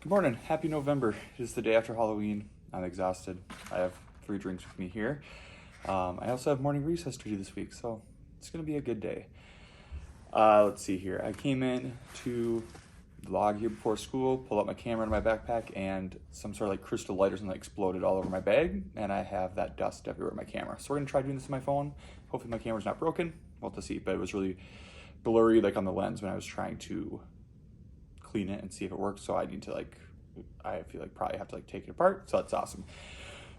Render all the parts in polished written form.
Good morning. Happy November. It is the day after Halloween. I'm exhausted. I have 3 drinks with me here. I also have morning recess duty this week, so it's going to be a good day. Let's see here. I came in to vlog here before school, pulled out my camera in my backpack, and some sort of like crystal light or something exploded all over my bag, and I have that dust everywhere in my camera. So we're going to try doing this on my phone. Hopefully my camera's not broken. We'll have to see, but it was really blurry like on the lens when I was trying to clean it and see if it works. So I need to I feel like probably have to take it apart. So that's awesome.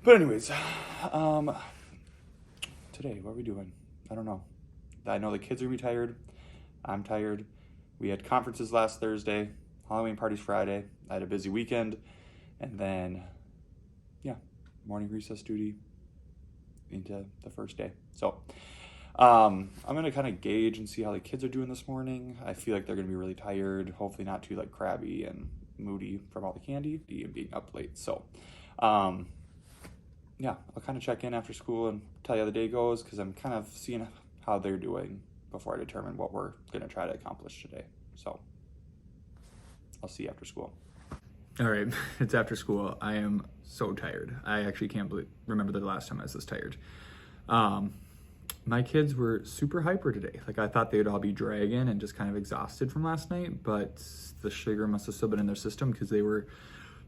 But anyways, today, what are we doing? I don't know. I know the kids are gonna be tired. I'm tired. We had conferences last Thursday, Halloween parties Friday. I had a busy weekend, and then, yeah, morning recess duty into the first day. So I'm gonna kind of gauge and see how the kids are doing this morning. I feel like they're gonna be really tired, hopefully not too crabby and moody from all the candy and being up late. So yeah, I'll kind of check in after school and tell you how the day goes, because I'm kind of seeing how they're doing before I determine what we're gonna try to accomplish today. So I'll see you after school. All right, it's after school. I am so tired. I actually can't remember the last time I was this tired. My kids were super hyper today. I thought they would all be dragging and just kind of exhausted from last night, but the sugar must have still been in their system because they were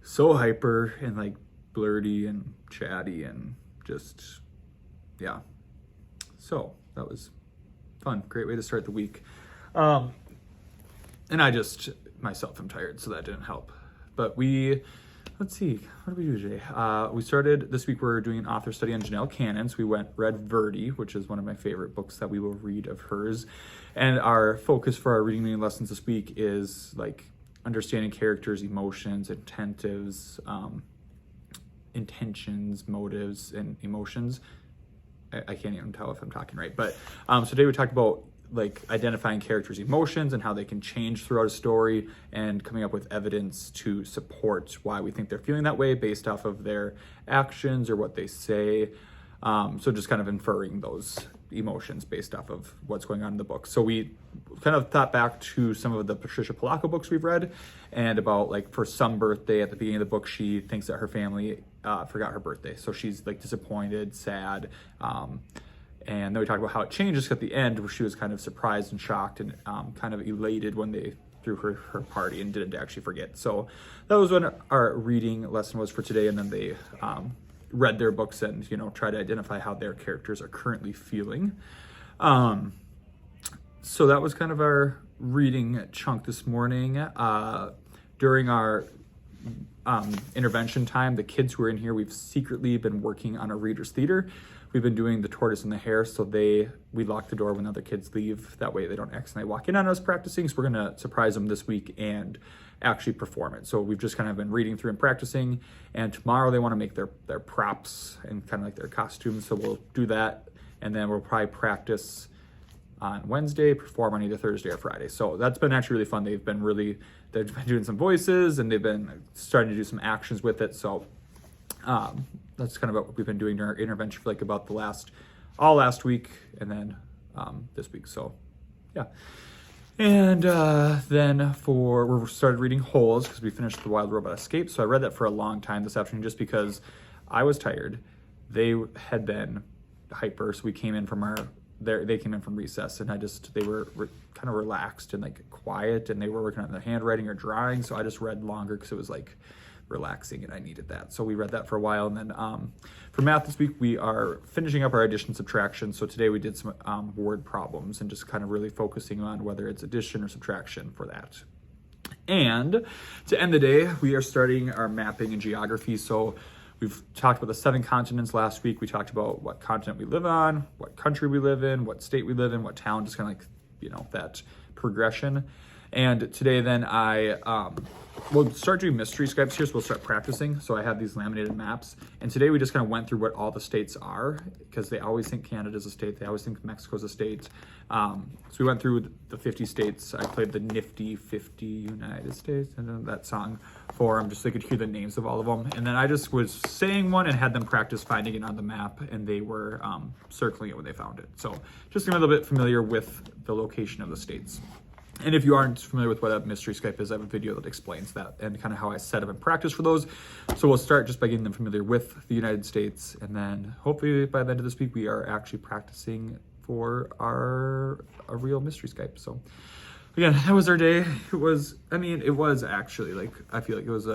so hyper and blurty and chatty and just, yeah. So that was fun. Great way to start the week. And I just, myself, am tired, so that didn't help. But let's see, what did we do today? We started, this week we're doing an author study on Janelle Cannon. So we read Verdi, which is one of my favorite books that we will read of hers. And our focus for our reading meeting lessons this week is understanding characters, emotions, intentions, motives, and emotions. I can't even tell if I'm talking right. But so today we talked about identifying characters' emotions and how they can change throughout a story, and coming up with evidence to support why we think they're feeling that way based off of their actions or what they say. So just kind of inferring those emotions based off of what's going on in the book. So we kind of thought back to some of the Patricia Polacco books we've read, and about for Some Birthday, at the beginning of the book, she thinks that her family forgot her birthday. So she's disappointed, sad, and then we talked about how it changes at the end, where she was kind of surprised and shocked and kind of elated when they threw her party and didn't actually forget. So that was what our reading lesson was for today. And then they read their books and, try to identify how their characters are currently feeling. So that was kind of our reading chunk this morning. During our intervention time, the kids who are in here, we've secretly been working on a reader's theater. We've been doing The Tortoise and the Hare, so we lock the door when other kids leave. That way they don't accidentally walk in on us practicing. So we're gonna surprise them this week and actually perform it. So we've just kind of been reading through and practicing, and tomorrow they wanna make their props and kind of their costumes. So we'll do that, and then we'll probably practice on Wednesday, perform on either Thursday or Friday. So that's been actually really fun. They've been doing some voices, and they've been starting to do some actions with it. So that's kind of what we've been doing during our intervention for about all last week, and then this week. So yeah. And then we started reading Holes, because we finished The Wild Robot Escape. So I read that for a long time this afternoon just because I was tired. They had been hyper, so we came in from they came in from recess, and they were kind of relaxed and quiet, and they were working on their handwriting or drawing. So I just read longer because it was relaxing, and I needed that. So we read that for a while. And then for math this week, we are finishing up our addition subtraction. So today we did some word problems, and just kind of really focusing on whether it's addition or subtraction for that. And to end the day, we are starting our mapping and geography. So we've talked about the 7 continents last week. We talked about what continent we live on, what country we live in, what state we live in, what town, just kind of that progression. And today then we'll start doing mystery Skypes here, so we'll start practicing. So I have these laminated maps, and today we just kind of went through what all the states are, because they always think Canada's a state, they always think Mexico's a state. So we went through the 50 states. I played the Nifty 50 United States, and then that song for them, just so they could hear the names of all of them. And then I just was saying one and had them practice finding it on the map, and they were circling it when they found it. So just a little bit familiar with the location of the states. And if you aren't familiar with what a mystery Skype is, I have a video that explains that and kind of how I set up and practice for those. So we'll start just by getting them familiar with the United States. And then hopefully by the end of this week, we are actually practicing for a real mystery Skype. So again, that was our day. It was actually like, I feel like it was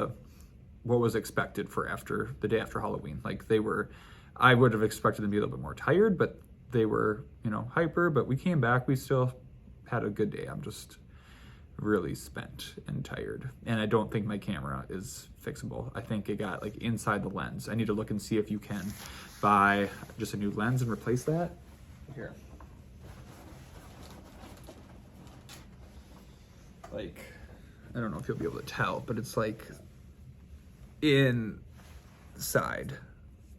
what was expected for after the day after Halloween. Like I would have expected them to be a little bit more tired, but they were, hyper, but we came back, we still had a good day. I'm just really spent and tired. And I don't think my camera is fixable. I think it got like inside the lens. I need to look and see if you can buy just a new lens and replace that. Here. Like, I don't know if you'll be able to tell, but it's like inside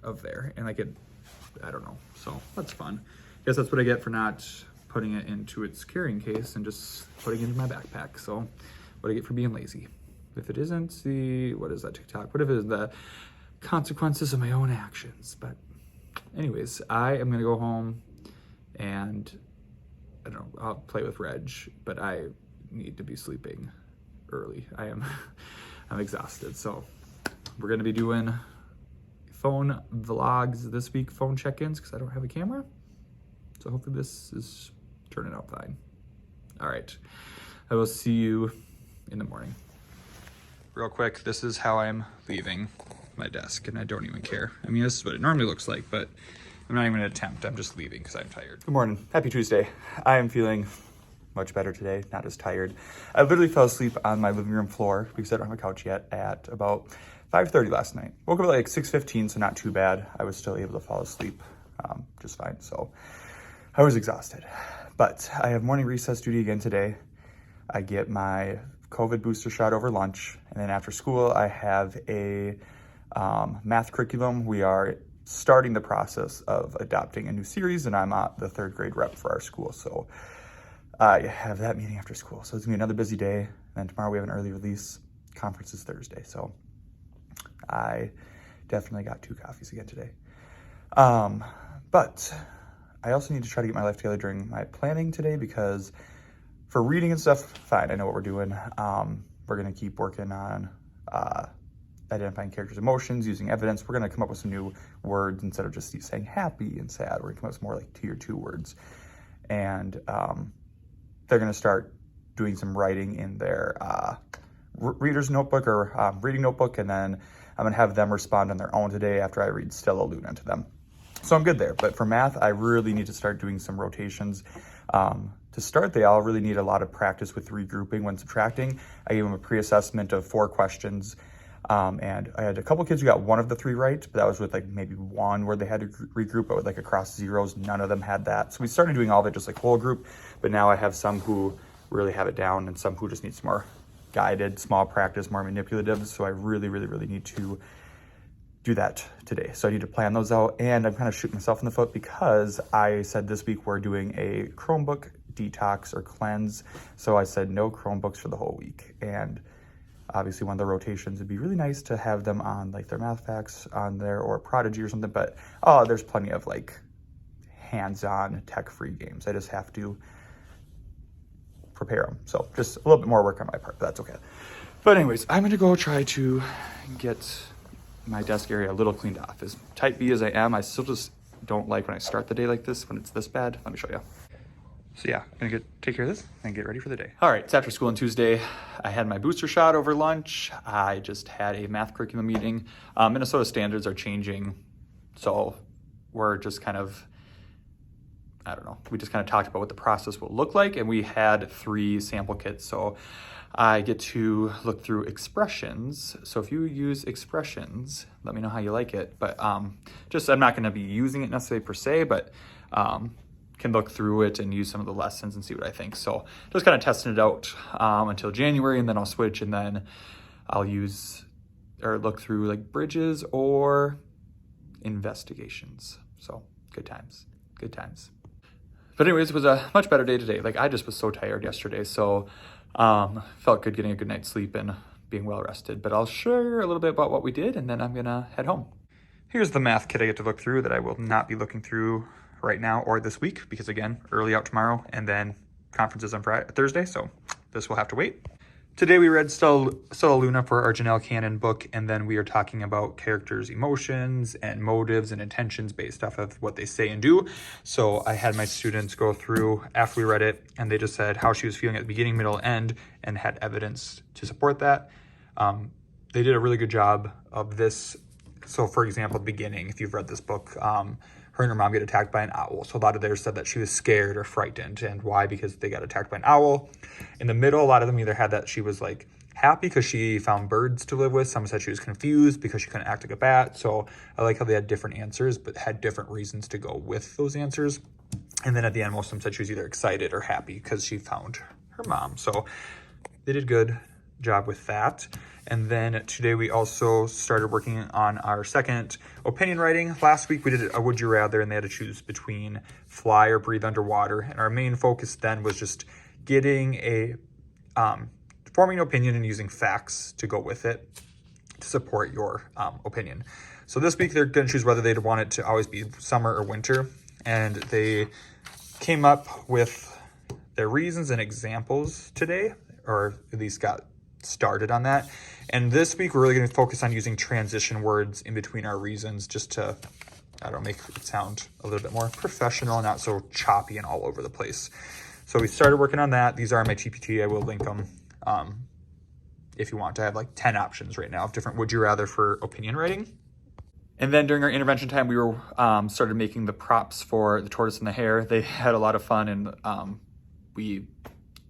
of there. And I don't know. So that's fun. Guess that's what I get for not putting it into its carrying case and just putting it in my backpack. So what I get for being lazy. If it isn't what is that TikTok? What if it is the consequences of my own actions? But anyways, I am gonna go home and I don't know, I'll play with Reg, but I need to be sleeping early. I'm exhausted. So we're gonna be doing phone vlogs this week, phone check-ins, because I don't have a camera. So hopefully this is turning out fine. All right, I will see you in the morning. Real quick, this is how I'm leaving my desk, and I don't even care. I mean, this is what it normally looks like, but I'm not even gonna attempt. I'm just leaving because I'm tired. Good morning, happy Tuesday. I am feeling much better today, not as tired. I literally fell asleep on my living room floor because I don't have a couch yet at about 5:30 last night. Woke up at like 6:15, so not too bad. I was still able to fall asleep just fine. So I was exhausted, but I have morning recess duty again today. I get my COVID booster shot over lunch, and then after school, I have a math curriculum. We are starting the process of adopting a new series, and I'm the 3rd grade rep for our school. So I have that meeting after school. So it's gonna be another busy day. And then tomorrow we have an early release. Conference is Thursday. So I definitely got 2 coffees again today. But I also need to try to get my life together during my planning today, because for reading and stuff, fine, I know what we're doing. We're gonna keep working on identifying characters' emotions, using evidence. We're gonna come up with some new words instead of just saying happy and sad. We're gonna come up with more like tier 2 words. And they're gonna start doing some writing in their reader's notebook or reading notebook, and then I'm gonna have them respond on their own today after I read Stella Luna to them. So I'm good there. But for math, I really need to start doing some rotations. To start, they all really need a lot of practice with regrouping when subtracting. I gave them a pre-assessment of 4 questions. And I had a couple kids who got 1 of the 3 right, but that was with like maybe 1 where they had to regroup, but with like across zeros, none of them had that. So we started doing all of it just like whole group, but now I have some who really have it down and some who just need some more guided, small practice, more manipulative. So I really, really, really need to do that today. So I need to plan those out, and I'm kind of shooting myself in the foot because I said this week we're doing a Chromebook detox or cleanse. So I said no Chromebooks for the whole week. And obviously one of the rotations would be really nice to have them on like their Math Facts on there or Prodigy or something, but there's plenty of like hands-on tech-free games. I just have to prepare them. So just a little bit more work on my part, but that's okay. But anyways, I'm gonna go try to get my desk area a little cleaned off. As type B as I am, I still just don't like when I start the day like this, when it's this bad. Let me show you. So yeah, I'm gonna take care of this and get ready for the day. All right, it's after school on Tuesday. I had my booster shot over lunch. I just had a math curriculum meeting. Minnesota standards are changing. So we're just kind of, I don't know, we just kind of talked about what the process will look like, and we had 3 sample kits. So I get to look through expressions. So if you use expressions, let me know how you like it. But I'm not gonna be using it necessarily per se, but can look through it and use some of the lessons and see what I think. So just kind of testing it out until January, and then I'll switch, and then I'll use or look through like bridges or investigations. So good times, good times. But anyways, it was a much better day today. Like I just was so tired yesterday. So felt good getting a good night's sleep and being well rested. But I'll share a little bit about what we did, and then I'm gonna head home. Here's the math kit I get to look through that I will not be looking through right now or this week, because again, early out tomorrow, and then conferences on Thursday. So this will have to wait. Today we read Stella Luna for our Janelle Cannon book, and then we are talking about characters' emotions and motives and intentions based off of what they say and do. So I had my students go through after we read it, and they just said how she was feeling at the beginning, middle, end, and had evidence to support that. They did a really good job of this. So for example, the beginning, if you've read this book, her and her mom get attacked by an owl. So a lot of theirs said that she was scared or frightened. And why? Because they got attacked by an owl. In the middle, a lot of them either had that she was like happy because she found birds to live with. Some said she was confused because she couldn't act like a bat. So I like how they had different answers, but had different reasons to go with those answers. And then at the end, most of them said she was either excited or happy because she found her mom. So they did a good job with that. And then today we also started working on our second opinion writing. Last week we did a would you rather, and they had to choose between fly or breathe underwater. And our main focus then was just getting forming an opinion and using facts to go with it to support your opinion. So this week they're going to choose whether they'd want it to always be summer or winter. And they came up with their reasons and examples today, or at least got started on that. And this week we're really going to focus on using transition words in between our reasons just to, I don't know, make it sound a little bit more professional, not so choppy and all over the place. So we started working on that. These are my TPT. I will link them if you want to. Have like 10 options right now of different would you rather for opinion writing. And then during our intervention time, we were started making the props for the tortoise and the hare. They had a lot of fun, and we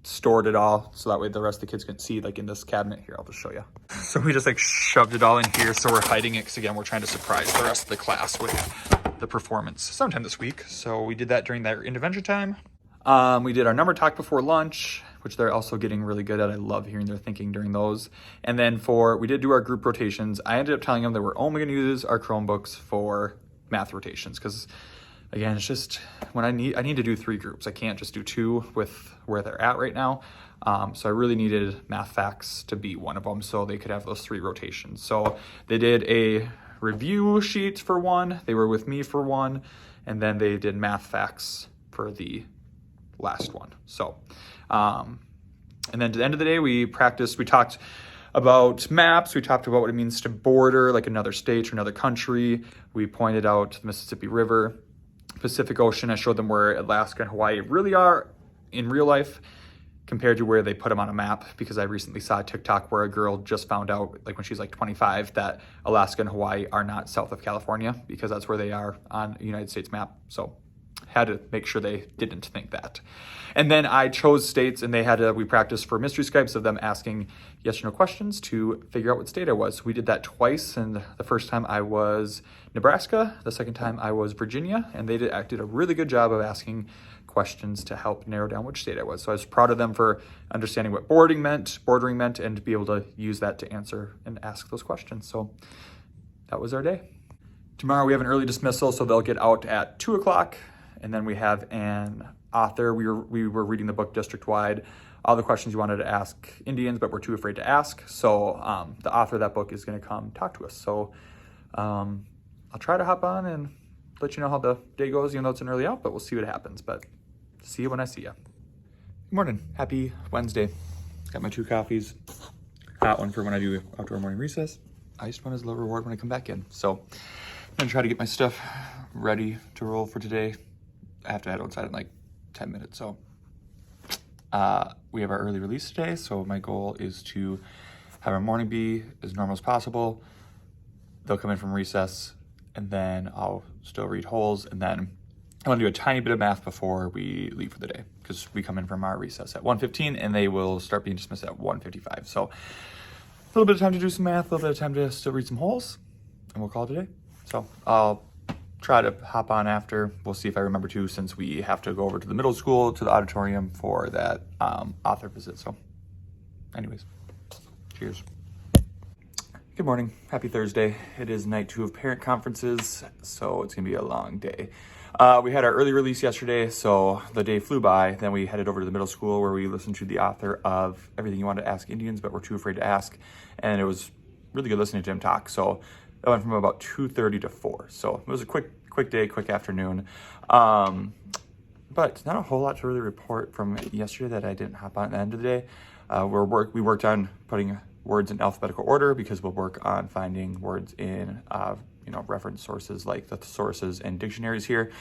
stored it all so that way the rest of the kids couldn't see, like in this cabinet here. I'll just show you. So we just like shoved it all in here. So we're hiding it because again, we're trying to surprise the rest of the class with the performance sometime this week. So we did that during that intervention time. We did our number talk before lunch, which they're also getting really good at. I love hearing their thinking during those. And then we did do our group rotations. I ended up telling them that we're only going to use our Chromebooks for math rotations because again, it's just when I need to do 3 groups. I can't just do 2 with where they're at right now. So I really needed math facts to be one of them so they could have those 3 rotations. So they did a review sheet for 1. They were with me for 1. And then they did math facts for the last one. So, and then to the end of the day, we talked about maps. We talked about what it means to border like another state or another country. We pointed out the Mississippi River, Pacific Ocean. I showed them where Alaska and Hawaii really are in real life compared to where they put them on a map, because I recently saw a TikTok where a girl just found out, like when she's like 25, that Alaska and Hawaii are not south of California because that's where they are on a United States map. So had to make sure they didn't think that. And then I chose states, and we practiced for mystery Skypes of them asking yes or no questions to figure out what state I was. We did that twice, and the first time I was Nebraska, the second time I was Virginia, and they did a really good job of asking questions to help narrow down which state I was. So I was proud of them for understanding what bordering meant, and to be able to use that to answer and ask those questions. So that was our day. Tomorrow we have an early dismissal, so they'll get out at 2 o'clock. And then we have an author. We were reading the book district-wide, all the questions you wanted to ask Indians, but we're too afraid to ask. So the author of that book is going to come talk to us. So I'll try to hop on and let you know how the day goes, even though it's an early out, but we'll see what happens. But see you when I see you. Good morning. Happy Wednesday. Got my 2 coffees. Hot one for when I do outdoor morning recess. Iced one is a little reward when I come back in. So I'm going to try to get my stuff ready to roll for today. I have to head outside in like 10 minutes. So we have our early release today. So my goal is to have our morning be as normal as possible. They'll come in from recess, and then I'll still read holes. And then I want to do a tiny bit of math before we leave for the day, because we come in from our recess at 1:15 and they will start being dismissed at 1:55. So a little bit of time to do some math, a little bit of time to still read some holes, and we'll call it a day. So I'll try to hop on after. We'll see if I remember to, since we have to go over to the middle school, to the auditorium for that author visit. So anyways, cheers. Good morning. Happy Thursday. It is night 2 of parent conferences, so it's going to be a long day. We had our early release yesterday, so the day flew by. Then we headed over to the middle school where we listened to the author of Everything You Want to Ask Indians, but We're Too Afraid to Ask. And it was really good listening to him talk. So that went from about 2:30 to 4. So it was a quick day, quick afternoon. But not a whole lot to really report from yesterday that I didn't hop on at the end of the day. We worked on putting words in alphabetical order because we'll work on finding words in reference sources like the sources and dictionaries here.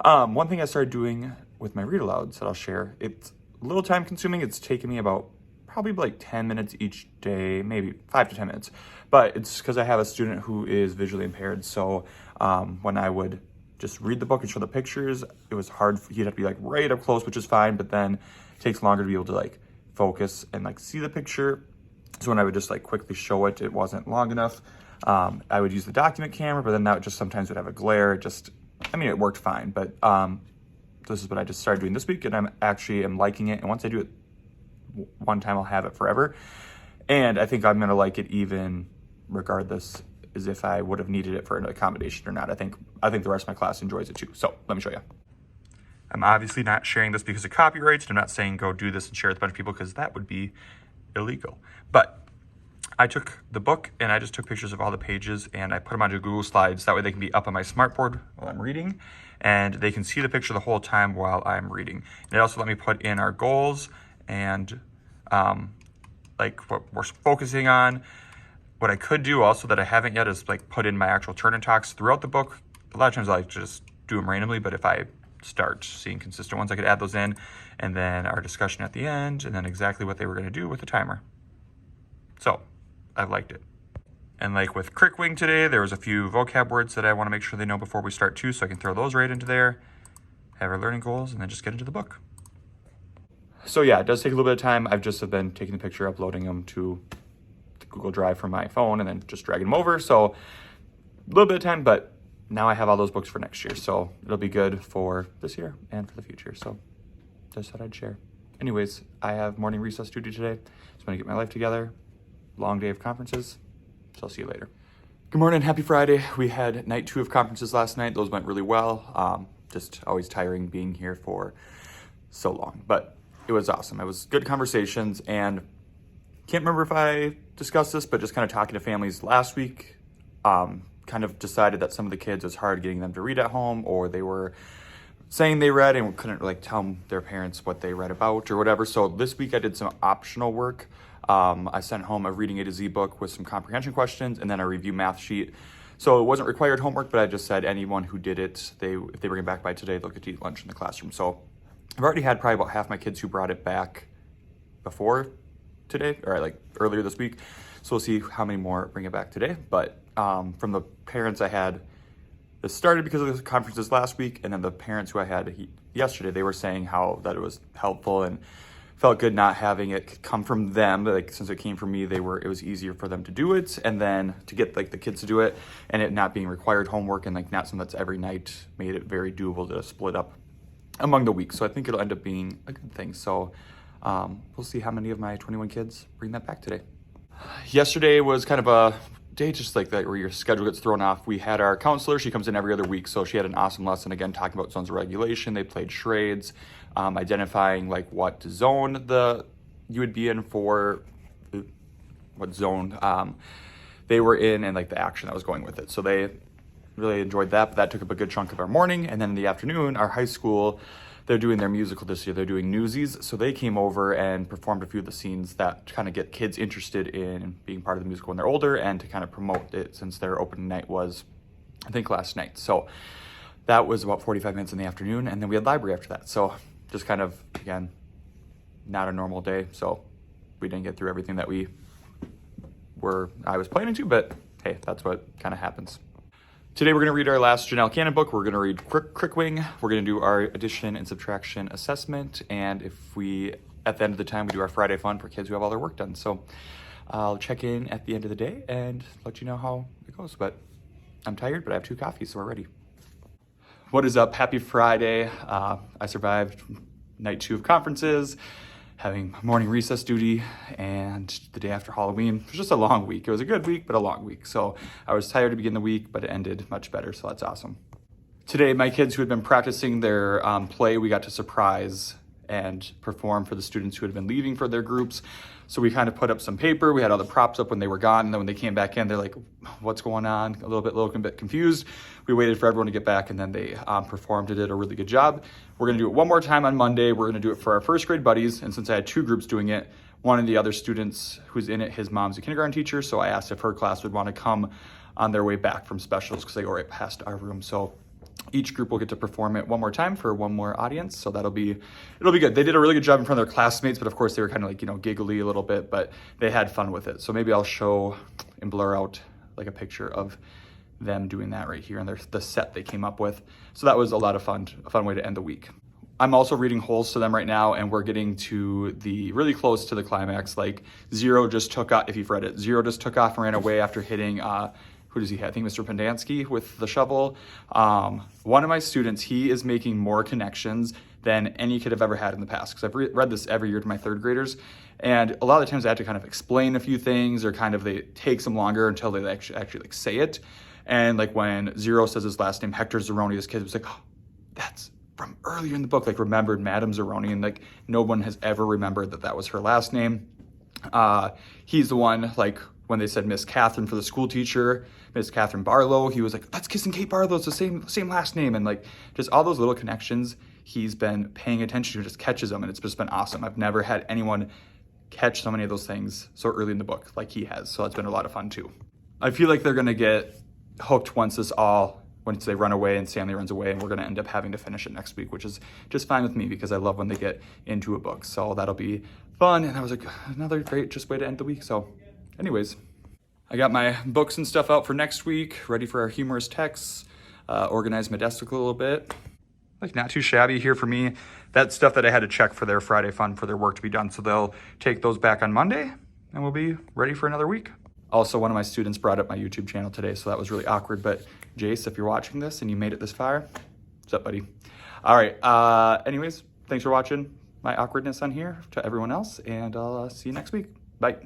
One thing I started doing with my read alouds that I'll share, it's a little time consuming. It's taken me about probably like 10 minutes each day, maybe 5 to 10 minutes. But it's because I have a student who is visually impaired. So when I would just read the book and show the pictures, it was hard. He'd have to be like right up close, which is fine. But then it takes longer to be able to like focus and like see the picture. So when I would just like quickly show it, it wasn't long enough. I would use the document camera, but then that just sometimes would have a glare. It worked fine. But this is what I just started doing this week, and I'm liking it. And once I do it one time, I'll have it forever. And I think I'm gonna like it even regardless as if I would have needed it for an accommodation or not. I think the rest of my class enjoys it too. So let me show you. I'm obviously not sharing this because of copyrights. I'm not saying go do this and share it with a bunch of people because that would be illegal. But I took the book and I just took pictures of all the pages and I put them onto Google Slides. That way they can be up on my smartboard while I'm reading and they can see the picture the whole time while I'm reading. And it also let me put in our goals and like what we're focusing on. What I could do also that I haven't yet is like put in my actual turn and talks throughout the book. A lot of times I like to just do them randomly, but if I start seeing consistent ones, I could add those in, and then our discussion at the end, and then exactly what they were gonna do with the timer. So I've liked it. And like with Crickwing today, there was a few vocab words that I wanna make sure they know before we start too, so I can throw those right into there, have our learning goals, and then just get into the book. So yeah, it does take a little bit of time. I've just been taking the picture, uploading them to the Google Drive from my phone, and then just dragging them over. So a little bit of time, but now I have all those books for next year. So it'll be good for this year and for the future. So just thought I'd share. Anyways, I have morning recess duty today. Just want to get my life together. Long day of conferences. So I'll see you later. Good morning, happy Friday. We had night 2 of conferences last night. Those went really well. Just always tiring being here for so long, but it was awesome. It was good conversations, and can't remember if I discussed this, but just kind of talking to families last week, kind of decided that some of the kids, it was hard getting them to read at home, or they were saying they read and couldn't like tell their parents what they read about or whatever. So this week I did some optional work. I sent home a Reading A to Z book with some comprehension questions and then a review math sheet. So it wasn't required homework, but I just said anyone who did it, if they bring it back by today, they'll get to eat lunch in the classroom. So I've already had probably about half my kids who brought it back before today, or like earlier this week. So we'll see how many more bring it back today. But from the parents I had, this started because of the conferences last week, and then the parents who I had yesterday, they were saying how that it was helpful and felt good not having it come from them. Like since it came from me, it was easier for them to do it, and then to get like the kids to do it, and it not being required homework and like not something that's every night made it very doable to split up among the week. So I think it'll end up being a good thing. So we'll see how many of my 21 kids bring that back today. Yesterday was kind of a day just like that where your schedule gets thrown off. We had our counselor, she comes in every other week, so she had an awesome lesson again talking about zones of regulation. They played charades, identifying like what zone you would be in for what zone they were in and like the action that was going with it. So they really enjoyed that, but that took up a good chunk of our morning. And then in the afternoon, our high school, they're doing their musical this year. They're doing Newsies. So they came over and performed a few of the scenes that kind of get kids interested in being part of the musical when they're older and to kind of promote it since their opening night was, I think, last night. So that was about 45 minutes in the afternoon. And then we had library after that. So just kind of, again, not a normal day. So we didn't get through everything that I was planning to, but hey, that's what kind of happens. Today we're going to read our last Janelle Cannon book. We're going to read Crickwing. We're going to do our addition and subtraction assessment. And at the end of the time, we do our Friday fun for kids who have all their work done. So I'll check in at the end of the day and let you know how it goes. But I'm tired, but I have 2 coffees, so we're ready. What is up? Happy Friday. I survived night 2 of conferences, having morning recess duty, and the day after Halloween. It was just a long week. It was a good week, but a long week. So I was tired to begin the week, but it ended much better, so that's awesome. Today, my kids who had been practicing their play, we got to surprise and perform for the students who had been leaving for their groups. So we kind of put up some paper. We had all the props up when they were gone. And then when they came back in, they're like, what's going on? A little bit confused. We waited for everyone to get back, and then they performed and did a really good job. We're gonna do it one more time on Monday. We're gonna do it for our first grade buddies. And since I had 2 groups doing it, one of the other students who's in it, his mom's a kindergarten teacher, so I asked if her class would want to come on their way back from specials because they go right past our room. So each group will get to perform it one more time for one more audience. So it'll be good. They did a really good job in front of their classmates, but of course they were kind of like, giggly a little bit, but they had fun with it. So maybe I'll show and blur out like a picture of them doing that right here and the set they came up with. So that was a lot of fun, a fun way to end the week. I'm also reading Holes to them right now, and we're getting to really close to the climax. Like Zero just took off, if you've read it, Zero just took off and ran away after hitting, who does he have? I think Mr. Pendansky with the shovel. One of my students, he is making more connections than any kid I've ever had in the past, because I've read this every year to my third graders. And a lot of the times I have to kind of explain a few things, or kind of they take some longer until they actually like say it. And like when Zero says his last name, Hector Zeroni, this kid was like, oh, that's from earlier in the book, like remembered Madame Zeroni, and like no one has ever remembered that was her last name. He's the one, like when they said Miss Catherine for the school teacher, Miss Catherine Barlow, he was like, that's Kissing Kate Barlow, it's the same last name. And like just all those little connections he's been paying attention to, just catches them, and it's just been awesome. I've never had anyone catch so many of those things so early in the book like he has, so it's been a lot of fun too. I feel like they're gonna get hooked once they run away and Stanley runs away, and we're gonna end up having to finish it next week, which is just fine with me because I love when they get into a book. So that'll be fun, and that was another great just way to end the week. So anyways, I got my books and stuff out for next week, ready for our humorous texts, organized my desk a little bit. Like not too shabby here for me. That's stuff that I had to check for their Friday fun for their work to be done. So they'll take those back on Monday and we'll be ready for another week. Also, one of my students brought up my YouTube channel today, so that was really awkward. But Jace, if you're watching this and you made it this far, what's up, buddy? All right, anyways, thanks for watching my awkwardness on here to everyone else, and I'll see you next week. Bye.